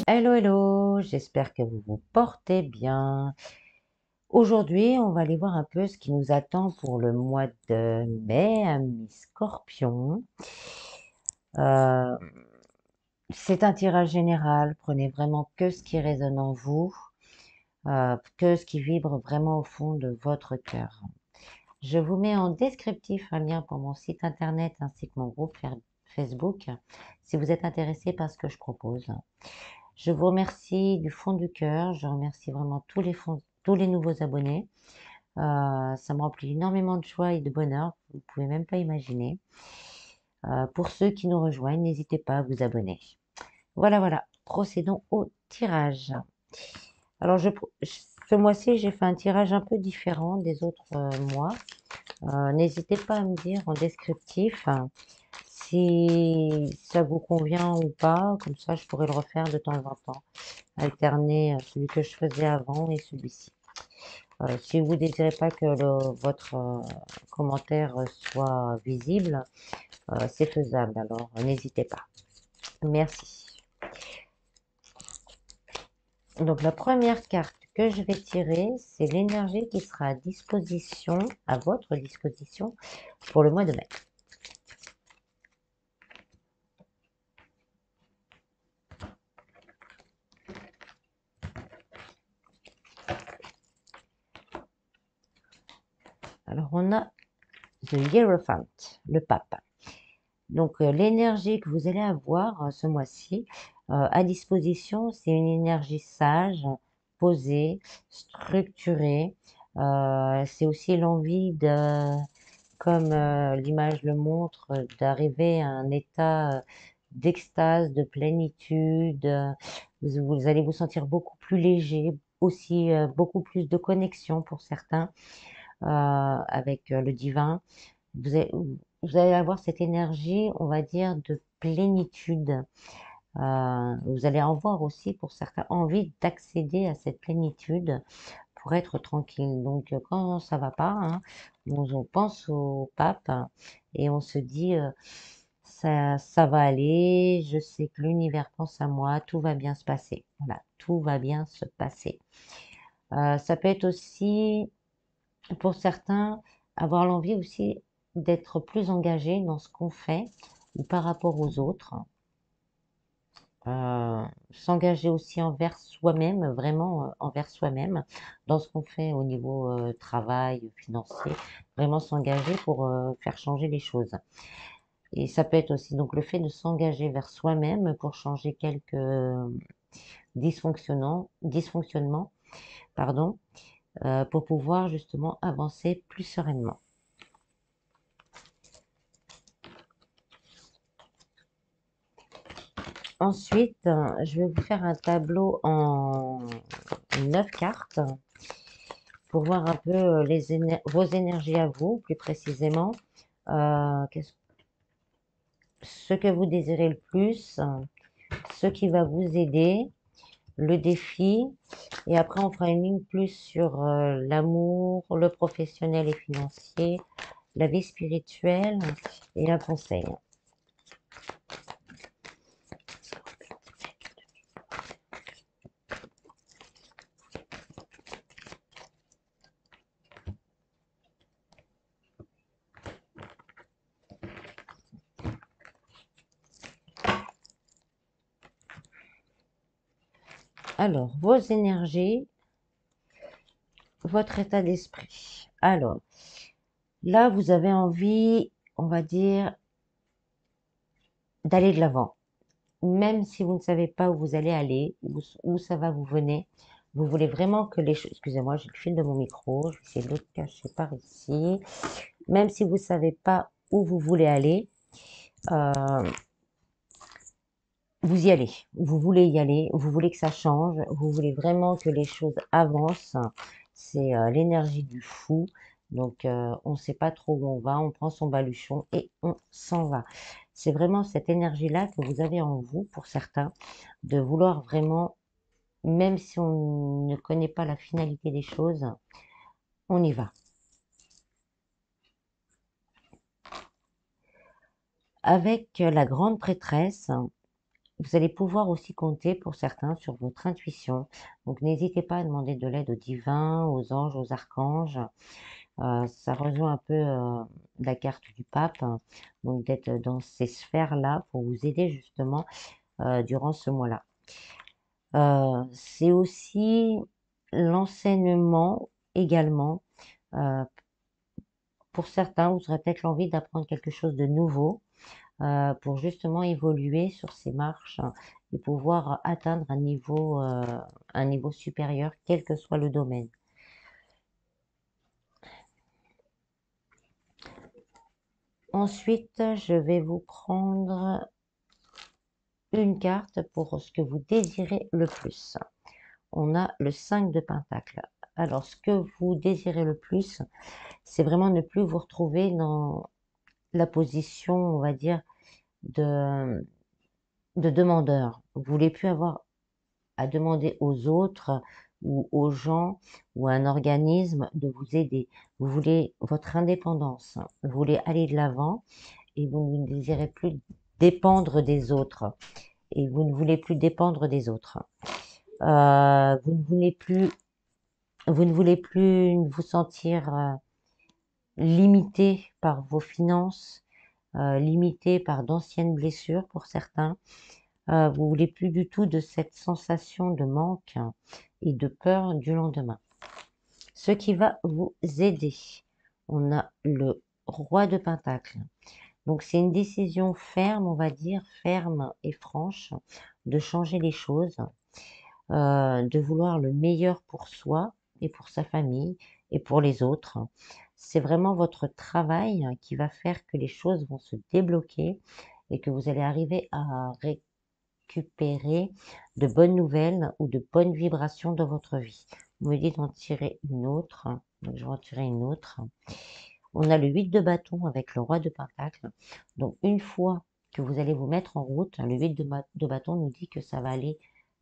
Hello, hello, j'espère que vous vous portez bien. Aujourd'hui, on va aller voir un peu ce qui nous attend pour le mois de mai, amis Scorpion. Euh, c'est un tirage général, prenez vraiment que ce qui résonne en vous, que ce qui vibre vraiment au fond de votre cœur. Je vous mets en descriptif un lien pour mon site internet ainsi que mon groupe Facebook si vous êtes intéressé par ce que je propose. Je vous remercie du fond du cœur. Je remercie vraiment tous les nouveaux abonnés. Ça me remplit énormément de joie et de bonheur. Vous ne pouvez même pas imaginer. Pour ceux qui nous rejoignent, n'hésitez pas à vous abonner. Voilà, voilà. Procédons au tirage. Alors, ce mois-ci, j'ai fait un tirage un peu différent des autres mois. N'hésitez pas à me dire en descriptif si ça vous convient ou pas. Comme ça, je pourrais le refaire de temps en temps. Alterner celui que je faisais avant et celui-ci. Si vous ne désirez pas que votre commentaire soit visible, c'est faisable, alors n'hésitez pas. Merci. Donc la première carte que je vais tirer, c'est l'énergie qui sera à votre disposition pour le mois de mai. Alors on a The Hierophant, le pape. Donc l'énergie que vous allez avoir ce mois-ci à disposition, c'est une énergie sage, posée, structurée. C'est aussi l'envie de, comme l'image le montre, d'arriver à un état d'extase, de plénitude. Vous allez vous sentir beaucoup plus léger, aussi beaucoup plus de connexion pour certains avec le divin. Vous allez, vous allez avoir cette énergie, on va dire, de plénitude. Vous allez avoir aussi, pour certains, envie d'accéder à cette plénitude pour être tranquille. Donc, quand ça va pas, hein, on pense au pape et on se dit, ça va aller, je sais que l'univers pense à moi, tout va bien se passer. Voilà, tout va bien se passer. Ça peut être aussi, pour certains, avoir l'envie aussi d'être plus engagé dans ce qu'on fait ou par rapport aux autres. S'engager aussi envers soi-même, vraiment envers soi-même, dans ce qu'on fait au niveau travail, financier, vraiment s'engager pour faire changer les choses. Et ça peut être aussi donc le fait de s'engager vers soi-même pour changer quelques dysfonctionnements, pardon, pour pouvoir justement avancer plus sereinement. Ensuite, je vais vous faire un tableau en 9 cartes pour voir un peu vos énergies à vous, plus précisément. Euh, qu'est-ce- ce que vous désirez le plus, ce qui va vous aider, le défi. Et après, on fera une ligne plus sur l'amour, le professionnel et financier, la vie spirituelle et un conseil. Alors, vos énergies, votre état d'esprit. Alors, là, vous avez envie, on va dire, d'aller de l'avant. Même si vous ne savez pas où vous allez aller, où ça va vous venir, vous voulez vraiment que les choses... Excusez-moi, j'ai le fil de mon micro, je vais essayer de le cacher par ici. Même si vous ne savez pas où vous voulez aller, euh, vous y allez. Vous voulez y aller, vous voulez que ça change, vous voulez vraiment que les choses avancent. C'est l'énergie du fou. Donc, on ne sait pas trop où on va, on prend son baluchon et on s'en va. C'est vraiment cette énergie-là que vous avez en vous, pour certains, de vouloir vraiment, même si on ne connaît pas la finalité des choses, on y va. Avec la grande prêtresse, vous allez pouvoir aussi compter pour certains sur votre intuition. Donc n'hésitez pas à demander de l'aide aux divins, aux anges, aux archanges. Ça rejoint un peu la carte du pape, hein. Donc d'être dans ces sphères-là pour vous aider justement durant ce mois-là. C'est aussi l'enseignement également. Euh, pour certains, vous aurez peut-être l'envie d'apprendre quelque chose de nouveau pour justement évoluer sur ces marches et pouvoir atteindre un niveau supérieur, quel que soit le domaine. Ensuite, je vais vous prendre une carte pour ce que vous désirez le plus. On a le 5 de Pentacle. Alors, ce que vous désirez le plus, c'est vraiment ne plus vous retrouver dans la position, on va dire, de, de demandeur. Vous voulez plus avoir à demander aux autres ou aux gens ou à un organisme de vous aider. Vous voulez votre indépendance. Vous voulez aller de l'avant et vous ne désirez plus dépendre des autres. Et vous ne voulez plus dépendre des autres. Vous ne voulez plus vous sentir limité par vos finances, limité par d'anciennes blessures pour certains. Vous voulez plus du tout de cette sensation de manque et de peur du lendemain. Ce qui va vous aider, on a le roi de Pentacle. Donc c'est une décision ferme, on va dire, ferme et franche, de changer les choses, de vouloir le meilleur pour soi et pour sa famille et pour les autres. C'est vraiment votre travail qui va faire que les choses vont se débloquer et que vous allez arriver à récupérer de bonnes nouvelles ou de bonnes vibrations dans votre vie. Vous me dites d'en tirer une autre. Donc je vais en tirer une autre. On a le 8 de bâton avec le roi de pentacle. Donc une fois que vous allez vous mettre en route, le 8 de bâton nous dit que ça va aller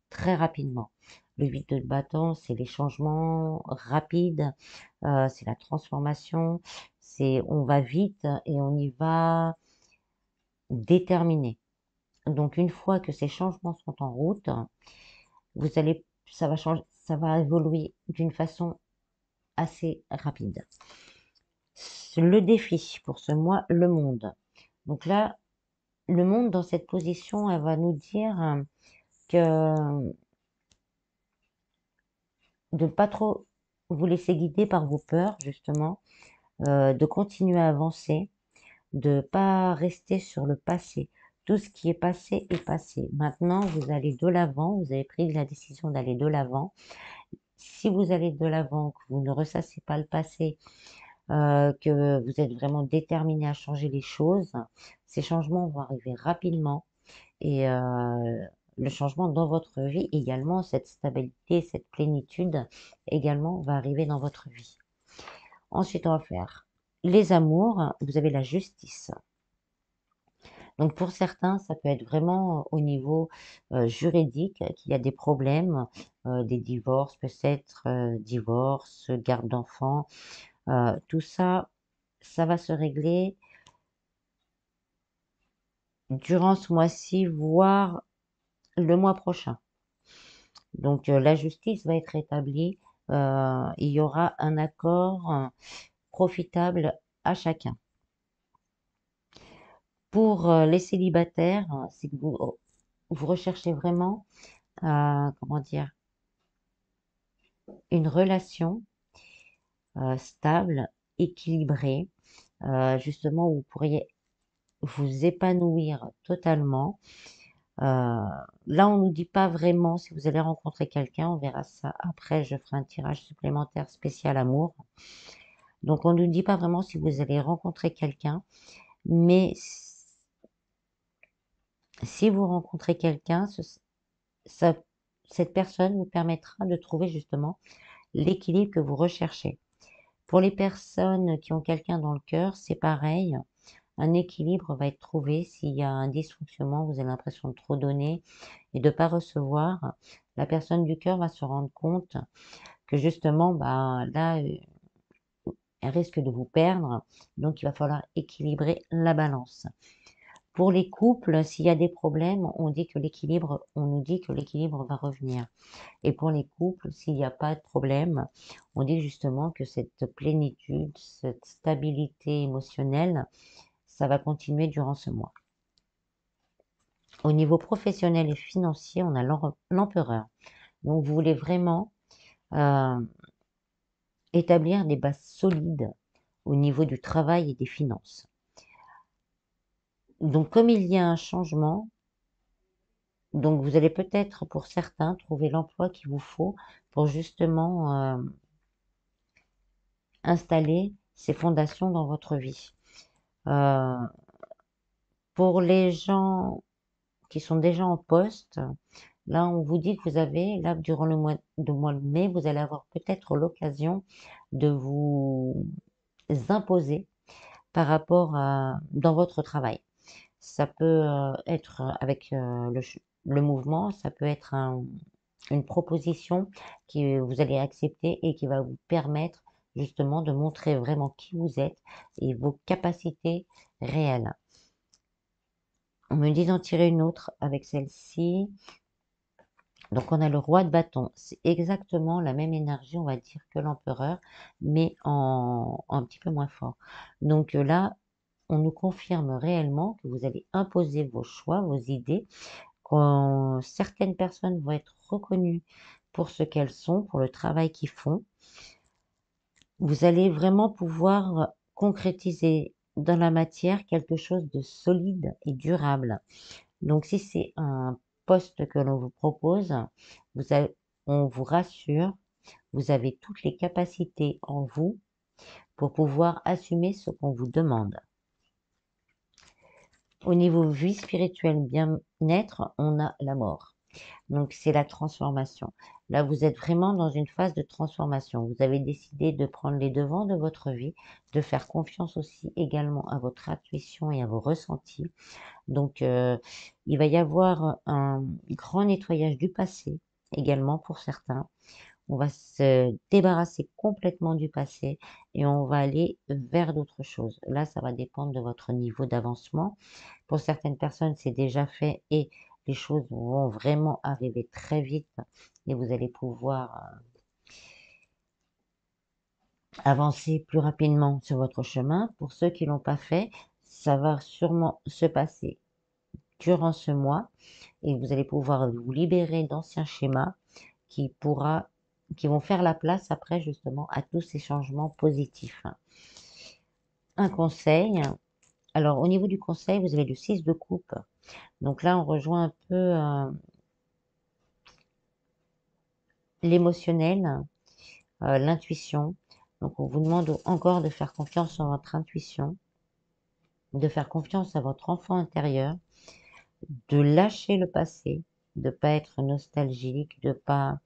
très rapidement. Le 8 de bâton, c'est les changements rapides, c'est la transformation, c'est on va vite et on y va déterminé. Donc une fois que ces changements sont en route, ça va changer, ça va évoluer d'une façon assez rapide. Le défi pour ce mois, le monde. Donc là, le monde dans cette position, elle va nous dire que de ne pas trop vous laisser guider par vos peurs, justement, de continuer à avancer, de pas rester sur le passé. Tout ce qui est passé est passé. Maintenant, vous allez de l'avant, vous avez pris la décision d'aller de l'avant. Si vous allez de l'avant, que vous ne ressassez pas le passé, que vous êtes vraiment déterminé à changer les choses, ces changements vont arriver rapidement et le changement dans votre vie également, cette stabilité, cette plénitude également va arriver dans votre vie. Ensuite, on va faire les amours. Vous avez la justice. Donc pour certains, ça peut être vraiment au niveau juridique qu'il y a des problèmes, des divorces peut-être, divorces, garde d'enfants, tout ça, ça va se régler durant ce mois-ci, voire le mois prochain. Donc la justice va être établie, il y aura un accord profitable à chacun. Pour les célibataires, c'est que vous recherchez vraiment, comment dire, une relation stable, équilibrée, justement où vous pourriez vous épanouir totalement. Là, on nous dit pas vraiment si vous allez rencontrer quelqu'un, on verra ça après, je ferai un tirage supplémentaire spécial amour. Donc, on ne nous dit pas vraiment si vous allez rencontrer quelqu'un, mais si vous rencontrez quelqu'un, cette personne vous permettra de trouver justement l'équilibre que vous recherchez. Pour les personnes qui ont quelqu'un dans le cœur, c'est pareil. Un équilibre va être trouvé s'il y a un dysfonctionnement, vous avez l'impression de trop donner et de ne pas recevoir. La personne du cœur va se rendre compte que justement, bah, là, elle risque de vous perdre. Donc, il va falloir équilibrer la balance. Pour les couples, s'il y a des problèmes, on dit que l'équilibre, on nous dit que l'équilibre va revenir. Et pour les couples, s'il n'y a pas de problème, on dit justement que cette plénitude, cette stabilité émotionnelle, ça va continuer durant ce mois. Au niveau professionnel et financier, on a l'empereur. Donc, vous voulez vraiment euh, établir des bases solides au niveau du travail et des finances. Donc, comme il y a un changement, donc vous allez peut-être, pour certains, trouver l'emploi qu'il vous faut pour justement installer ces fondations dans votre vie. Euh, pour les gens qui sont déjà en poste, là, on vous dit que vous avez, là, durant le mois de mai, vous allez avoir peut-être l'occasion de vous imposer par rapport à, dans votre travail. Ça peut être avec le mouvement, ça peut être une proposition que vous allez accepter et qui va vous permettre justement de montrer vraiment qui vous êtes et vos capacités réelles. On me dit d'en tirer une autre avec celle-ci. Donc on a le roi de bâton. C'est exactement la même énergie, on va dire, que l'empereur, mais en un petit peu moins fort. Donc là, on nous confirme réellement que vous allez imposer vos choix, vos idées, quand certaines personnes vont être reconnues pour ce qu'elles sont, pour le travail qu'ils font. Vous allez vraiment pouvoir concrétiser dans la matière quelque chose de solide et durable. Donc si c'est un poste que l'on vous propose, vous avez- on vous rassure, vous avez toutes les capacités en vous pour pouvoir assumer ce qu'on vous demande. Au niveau vie spirituelle, bien-être, on a la mort. Donc, c'est la transformation. Là, vous êtes vraiment dans une phase de transformation. Vous avez décidé de prendre les devants de votre vie, de faire confiance aussi également à votre intuition et à vos ressentis. Donc, il va y avoir un grand nettoyage du passé également pour certains. On va se débarrasser complètement du passé et on va aller vers d'autres choses. Là, ça va dépendre de votre niveau d'avancement. Pour certaines personnes, c'est déjà fait et les choses vont vraiment arriver très vite et vous allez pouvoir avancer plus rapidement sur votre chemin. Pour ceux qui l'ont pas fait, ça va sûrement se passer durant ce mois et vous allez pouvoir vous libérer d'anciens schémas qui pourra, qui vont faire la place après justement à tous ces changements positifs. Un conseil. Alors au niveau du conseil, vous avez le 6 de coupe. Donc là, on rejoint un peu l'émotionnel, l'intuition. Donc on vous demande encore de faire confiance en votre intuition, de faire confiance à votre enfant intérieur, de lâcher le passé, de pas être nostalgique, de pas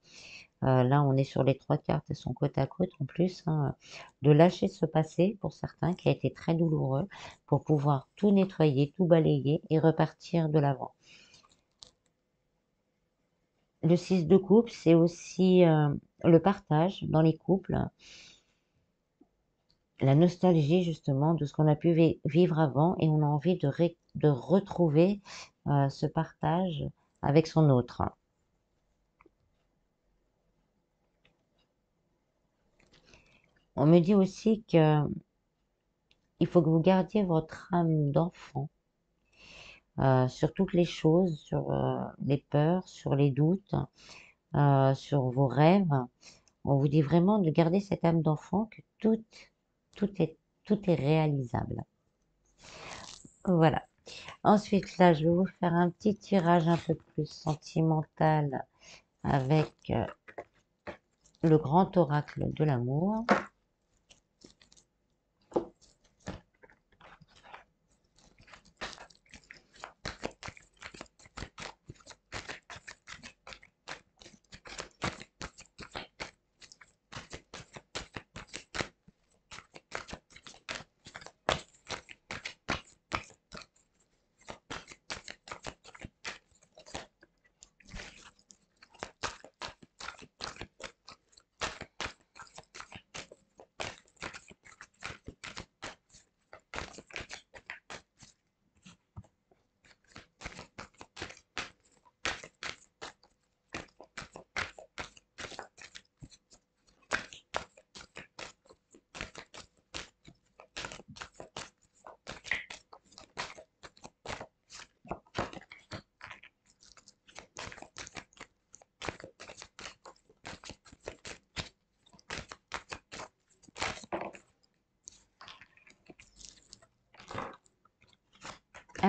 là on est sur les 3 cartes, elles sont côte à côte en plus, hein, de lâcher ce passé pour certains qui a été très douloureux pour pouvoir tout nettoyer, tout balayer et repartir de l'avant. Le 6 de coupe, c'est aussi le partage dans les couples, la nostalgie justement de ce qu'on a pu vivre avant et on a envie de retrouver ce partage avec son autre. On me dit aussi que il faut que vous gardiez votre âme d'enfant sur toutes les choses, sur les peurs, sur les doutes, sur vos rêves. On vous dit vraiment de garder cette âme d'enfant, que tout est, tout est réalisable. Voilà. Ensuite, là, je vais vous faire un petit tirage un peu plus sentimental avec le grand oracle de l'amour.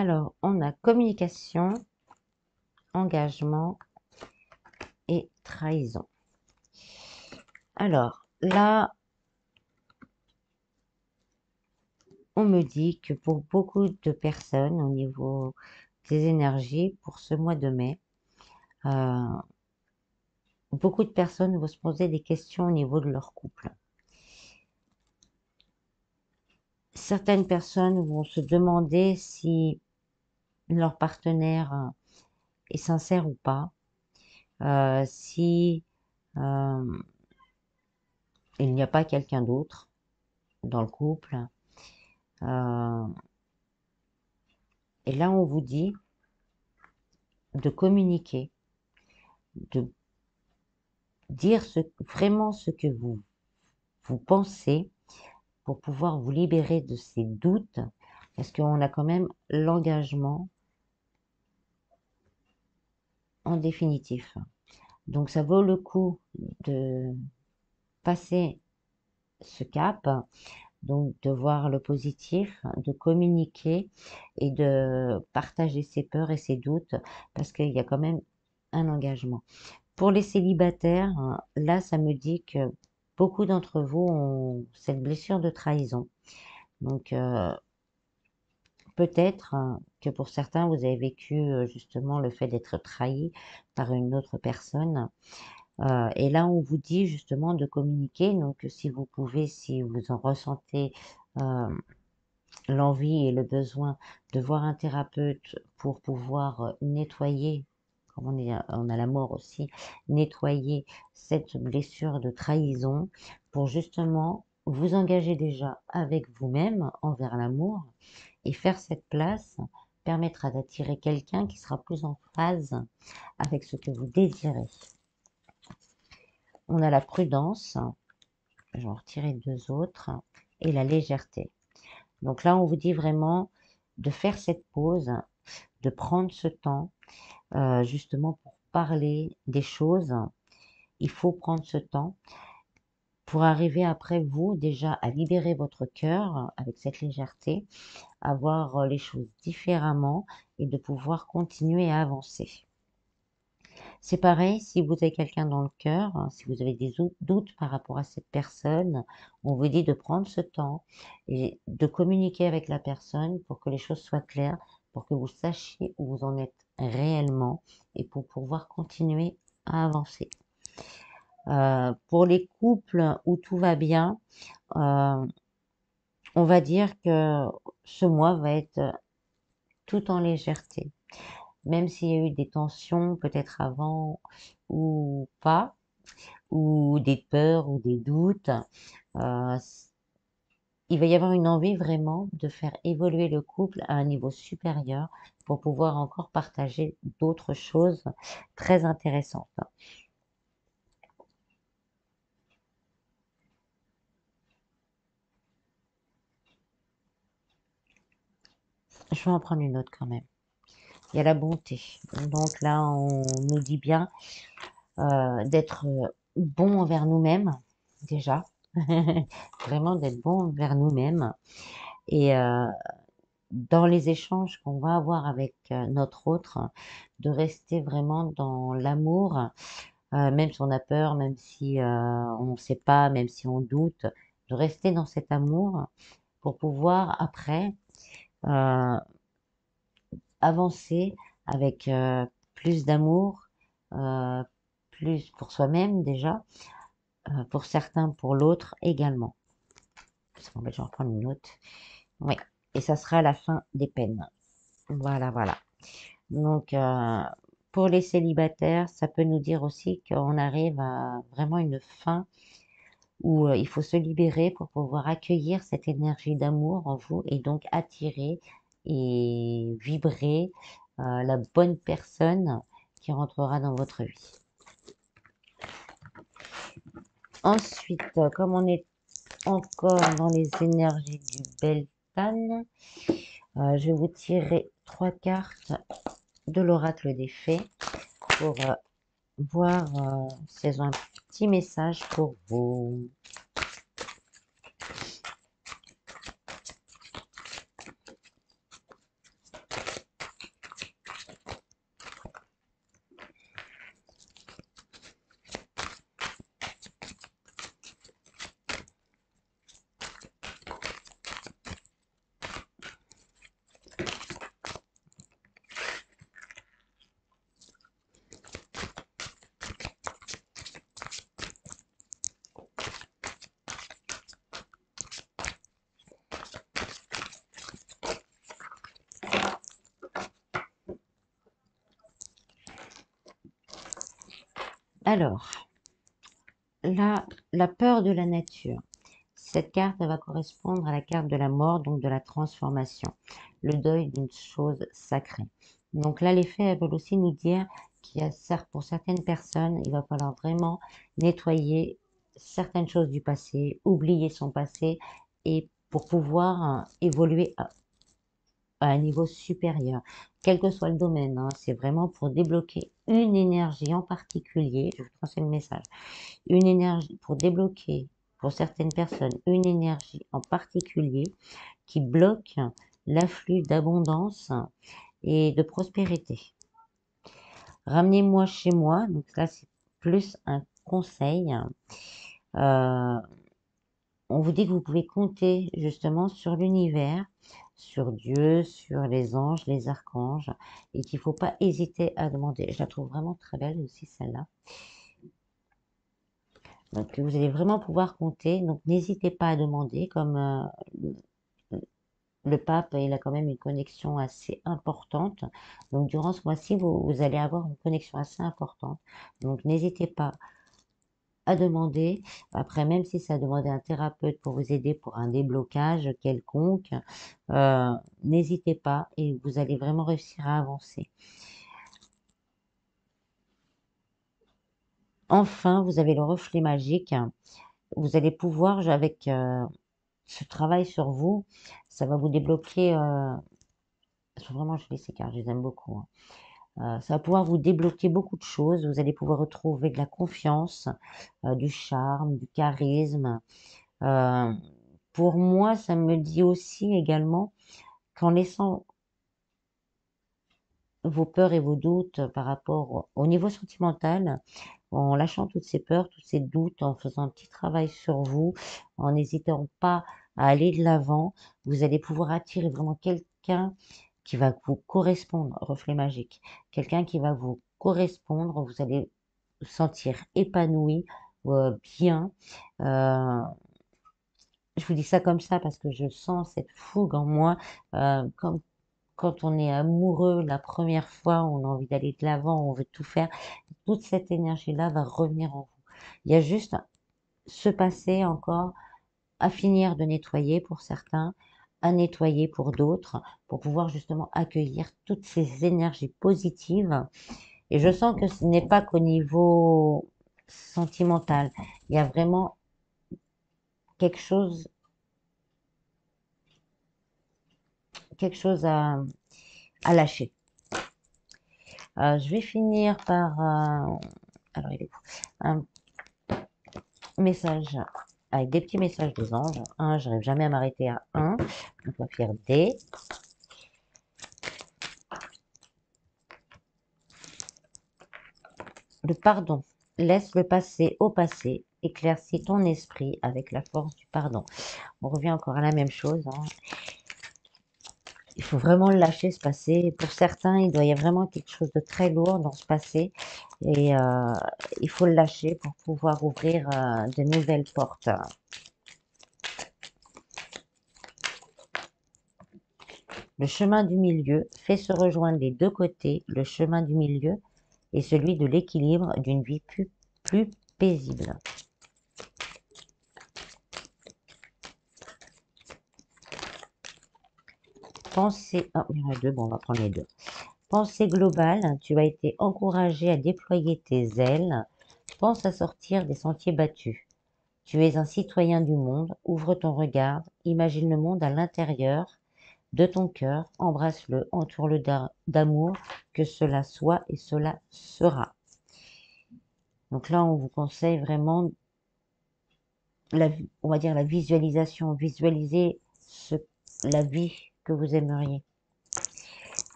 Alors, on a communication, engagement et trahison. Alors, là, on me dit que pour beaucoup de personnes, au niveau des énergies, pour ce mois de mai, beaucoup de personnes vont se poser des questions au niveau de leur couple. Certaines personnes vont se demander si leur partenaire est sincère ou pas, si il n'y a pas quelqu'un d'autre dans le couple. Et là, on vous dit de communiquer, de dire vraiment ce que vous pensez pour pouvoir vous libérer de ces doutes, parce qu'on a quand même l'engagement en définitif. Donc ça vaut le coup de passer ce cap, donc de voir le positif, de communiquer et de partager ses peurs et ses doutes, parce qu'il y a quand même un engagement. Pour les célibataires, là, ça me dit que beaucoup d'entre vous ont cette blessure de trahison. Donc, peut-être que pour certains, vous avez vécu justement le fait d'être trahi par une autre personne. Et là, on vous dit justement de communiquer. Donc, si vous pouvez, si vous en ressentez l'envie et le besoin de voir un thérapeute pour pouvoir nettoyer, comme on a la mort aussi, nettoyer cette blessure de trahison pour justement vous engager déjà avec vous-même envers l'amour et faire cette place permettra d'attirer quelqu'un qui sera plus en phase avec ce que vous désirez. On a la prudence, je vais en retirer deux autres, et la légèreté. Donc là, on vous dit vraiment de faire cette pause, de prendre ce temps, justement pour parler des choses. Il faut prendre ce temps pour arriver après vous déjà à libérer votre cœur avec cette légèreté, à voir les choses différemment et de pouvoir continuer à avancer. C'est pareil, si vous avez quelqu'un dans le cœur, si vous avez des doutes par rapport à cette personne, on vous dit de prendre ce temps et de communiquer avec la personne pour que les choses soient claires, pour que vous sachiez où vous en êtes réellement et pour pouvoir continuer à avancer. Pour les couples où tout va bien, on va dire que ce mois va être tout en légèreté. Même s'il y a eu des tensions peut-être avant ou pas, ou des peurs ou des doutes, il va y avoir une envie vraiment de faire évoluer le couple à un niveau supérieur pour pouvoir encore partager d'autres choses très intéressantes. Je vais en prendre une autre quand même. Il y a la bonté. Donc là, on nous dit bien d'être bon envers nous-mêmes, déjà. Vraiment d'être bon envers nous-mêmes. Et dans les échanges qu'on va avoir avec notre autre, de rester vraiment dans l'amour, même si on a peur, même si on ne sait pas, même si on doute, de rester dans cet amour pour pouvoir après euh, avancer avec plus d'amour, euh, plus pour soi-même déjà, pour certains, pour l'autre également. Bon, ben, je vais en prendre une autre. Oui, et ça sera la fin des peines. Voilà, voilà. Donc, pour les célibataires, ça peut nous dire aussi qu'on arrive à vraiment une fin où il faut se libérer pour pouvoir accueillir cette énergie d'amour en vous et donc attirer et vibrer la bonne personne qui rentrera dans votre vie. Ensuite, comme on est encore dans les énergies du Beltane, je vais vous tirer 3 cartes de l'oracle des fées pour voir si elles ont un petit message pour vous. Alors, là, la peur de la nature. Cette carte, elle va correspondre à la carte de la mort, donc de la transformation, le deuil d'une chose sacrée. Donc là, les faits, elles veulent aussi nous dire qu'il y a, pour certaines personnes, il va falloir vraiment nettoyer certaines choses du passé, oublier son passé, et pour pouvoir évoluer à un niveau supérieur, quel que soit le domaine, hein. C'est vraiment pour débloquer une énergie en particulier. Je vous transmets le message. Une énergie pour débloquer, pour certaines personnes, une énergie en particulier qui bloque l'afflux d'abondance et de prospérité. Ramenez-moi chez moi, donc là c'est plus un conseil. Euh, on vous dit que vous pouvez compter justement sur l'univers, sur Dieu, sur les anges, les archanges, et qu'il ne faut pas hésiter à demander. Je la trouve vraiment très belle aussi celle-là. Donc vous allez vraiment pouvoir compter, donc n'hésitez pas à demander, comme le pape, il a quand même une connexion assez importante. Donc durant ce mois-ci, vous allez avoir une connexion assez importante. Donc n'hésitez pas à demander. Après, même si ça a demandé un thérapeute pour vous aider pour un déblocage quelconque, n'hésitez pas et vous allez vraiment réussir à avancer. Enfin, vous avez le reflet magique. Vous allez pouvoir, avec ce travail sur vous, ça va vous débloquer. Vraiment, je les cartes, je les aime beaucoup, hein. Ça va pouvoir vous débloquer beaucoup de choses. Vous allez pouvoir retrouver de la confiance, du charme, du charisme. Euh, pour moi, ça me dit aussi également qu'en laissant vos peurs et vos doutes par rapport au niveau sentimental, en lâchant toutes ces peurs, tous ces doutes, en faisant un petit travail sur vous, en n'hésitant pas à aller de l'avant, vous allez pouvoir attirer vraiment quelqu'un qui va vous correspondre, reflet magique, quelqu'un qui va vous correspondre, vous allez vous sentir épanoui, bien. Euh, je vous dis ça comme ça parce que je sens cette fougue en moi, comme quand on est amoureux la première fois, on a envie d'aller de l'avant, on veut tout faire. Toute cette énergie-là va revenir en vous. Il y a juste ce passé encore à finir de nettoyer pour certains, à nettoyer pour d'autres, pour pouvoir justement accueillir toutes ces énergies positives. Et je sens que ce n'est pas qu'au niveau sentimental. Il y a vraiment quelque chose, à lâcher. Je vais finir par alors, il est un message avec des petits messages des anges. J'arrive jamais à m'arrêter à un. On va faire des. Le pardon. Laisse le passé au passé. Éclaircis ton esprit avec la force du pardon. On revient encore à la même chose, hein. Il faut vraiment le lâcher, ce passé. Pour certains, il doit y avoir vraiment quelque chose de très lourd dans ce passé. Et il faut le lâcher pour pouvoir ouvrir de nouvelles portes. Le chemin du milieu fait se rejoindre les deux côtés. Le chemin du milieu est celui de l'équilibre d'une vie plus paisible. Pensée, il y en a deux, bon, on va prendre les deux. Pensée globale, tu as été encouragé à déployer tes ailes. Pense à sortir des sentiers battus. Tu es un citoyen du monde, ouvre ton regard, imagine le monde à l'intérieur de ton cœur, embrasse-le, entoure-le d'amour, que cela soit et cela sera. Donc là, on vous conseille vraiment, on va dire la visualisation, visualiser la vie que vous aimeriez.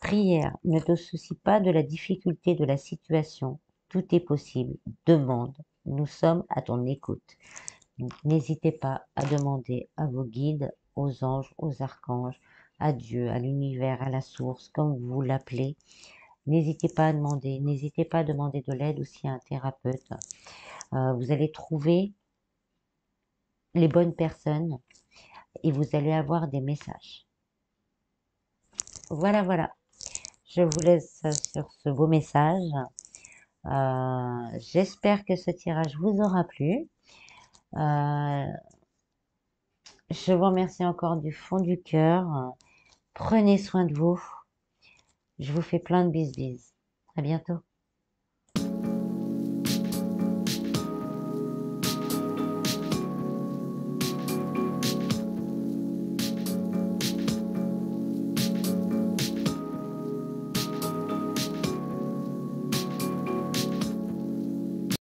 Prière, ne te soucie pas de la difficulté de la situation, tout est possible, demande, nous sommes à ton écoute. Donc n'hésitez pas à demander à vos guides, aux anges, aux archanges, à Dieu, à l'univers, à la source, comme vous l'appelez. N'hésitez pas à demander, n'hésitez pas à demander de l'aide aussi à un thérapeute. Vous allez trouver les bonnes personnes et vous allez avoir des messages. Voilà, voilà. Je vous laisse sur ce beau message. J'espère que ce tirage vous aura plu. Euh, je vous remercie encore du fond du cœur. Prenez soin de vous. Je vous fais plein de bisous. À bientôt.